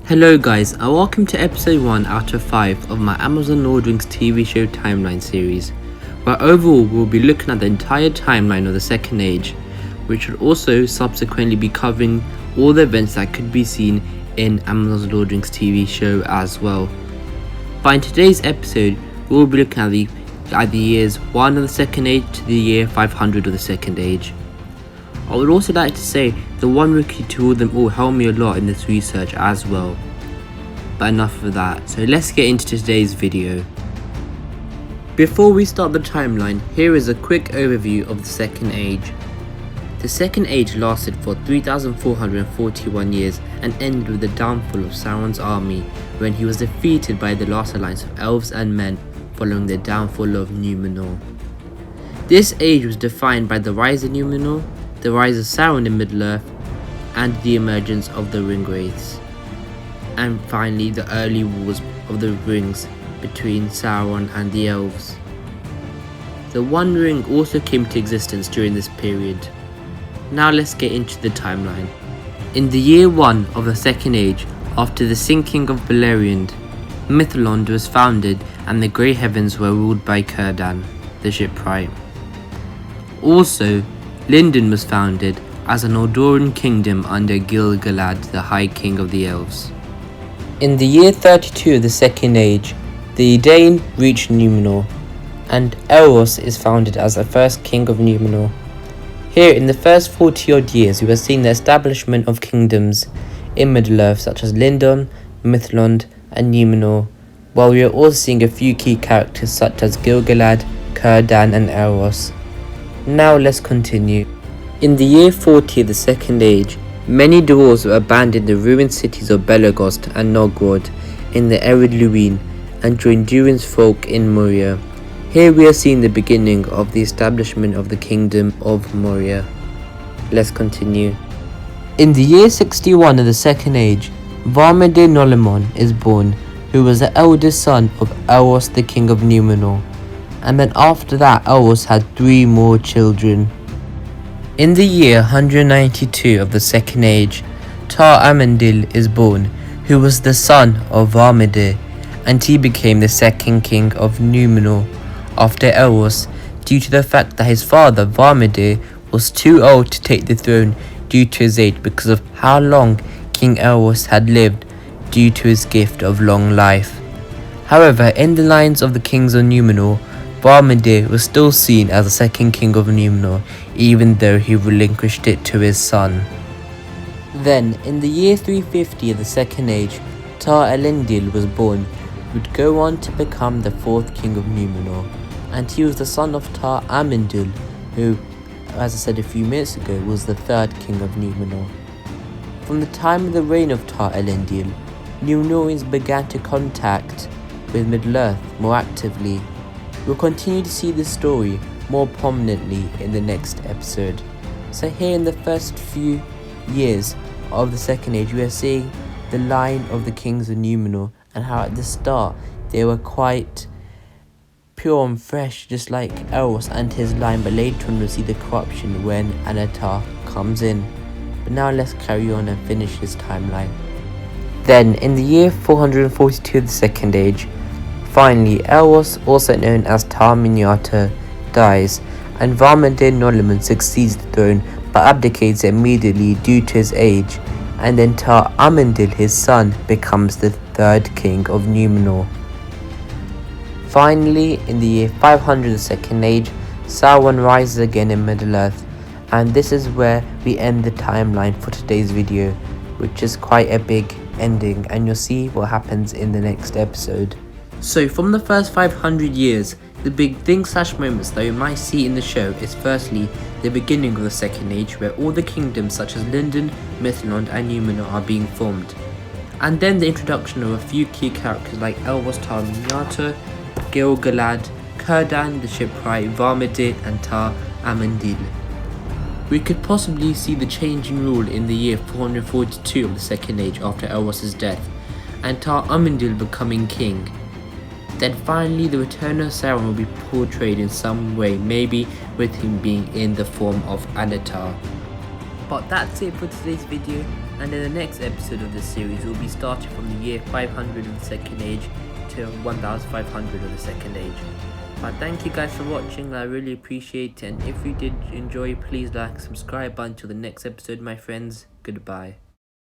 Hello guys, and welcome to episode 1 out of 5 of my Amazon Lord Rings TV show timeline series, where overall we'll be looking at the entire timeline of the Second Age, which will also subsequently be covering all the events that could be seen in Amazon's Lord Rings TV show as well. But in today's episode, we'll be looking at the years 1 of the Second Age to the year 500 of the Second Age. I would also like to say the one rookie to them all helped me a lot in this research as well. But enough of that, so let's get into today's video. Before we start the timeline, here is a quick overview of the Second Age. The Second Age lasted for 3,441 years and ended with the downfall of Sauron's army when he was defeated by the last alliance of elves and men following the downfall of Numenor. This age was defined by the rise of Numenor, the rise of Sauron in Middle-earth, and the emergence of the Ringwraiths. And finally, the early wars of the rings between Sauron and the elves. The One Ring also came into existence during this period. Now let's get into the timeline. In the year 1 of the Second Age, after the sinking of Beleriand, Mithlond was founded and the Grey Heavens were ruled by Círdan, the shipwright. Also, Lindon was founded as an Eordain kingdom under Gil-galad, the High King of the Elves. In the year 32 of the Second Age, the Edain reached Numenor, and Elros is founded as the first king of Numenor. Here, in the first 40 odd years, we are seeing the establishment of kingdoms in Middle-earth such as Lindon, Mithlond, and Numenor, while we are also seeing a few key characters such as Gil-galad, Círdan, and Elros. Now let's continue. In the year 40 of the Second Age, many dwarves were abandoned the ruined cities of Belegost and Nogrod in the arid Luin and joined Durin's folk in Moria. Here we are seeing the beginning of the establishment of the kingdom of Moria. Let's continue. In the year 61 of the Second Age, Varmede Nolimon is born, who was the eldest son of Elros the king of Numenor, and then after that Elros had 3 more children. In the year 192 of the Second Age, Tar Amendil is born, who was the son of Varmede, and he became the second king of Numenor after Elros, due to the fact that his father Varmede was too old to take the throne due to his age because of how long King Elros had lived due to his gift of long life. However, in the lines of the kings of Numenor, Varmede was still seen as the second king of Numenor, even though he relinquished it to his son. Then, in the year 350 of the Second Age, Tar Elendil was born, who would go on to become the 4th king of Numenor, and he was the son of Tar Amendil, who, as I said a few minutes ago, was the 3rd king of Numenor. From the time of the reign of Tar Elendil, Numenorians began to contact with Middle-earth more actively. We'll continue to see this story more prominently in the next episode. So here in the first few years of the Second Age, we are seeing the line of the kings of Numenor and how at the start they were quite pure and fresh, just like Elros and his line, but later on we'll see the corruption when Anatar comes in. But now let's carry on and finish this timeline. Then in the year 442 of the Second Age, finally, Elros, also known as Tar Minyatar, dies, and Varmede Nolimon succeeds the throne but abdicates immediately due to his age, and then Tar Amendil, his son, becomes the 3rd king of Numenor. Finally, in the year 500 of the Second Age, Sauron rises again in Middle-earth, and this is where we end the timeline for today's video, which is quite a big ending, and you'll see what happens in the next episode. So from the first 500 years, the big things/moments that we might see in the show is firstly the beginning of the Second Age, where all the kingdoms such as Lindon, Mithlond and Numenor are being formed, and then the introduction of a few key characters like Elros Tar Minyatar, Gil-galad, Círdan the shipwright, Varmede and Tar Amendil. We could possibly see the change in rule in the year 442 of the Second Age after Elros' death, and Tar Amendil becoming king. Then finally the return of Sauron will be portrayed in some way, maybe with him being in the form of Anatar. But that's it for today's video. And in the next episode of this series, we'll be starting from the year 500 of the Second Age to 1500 of the Second Age. But thank you guys for watching, I really appreciate it, and if you did enjoy, please like, subscribe. Until the next episode, my friends, goodbye.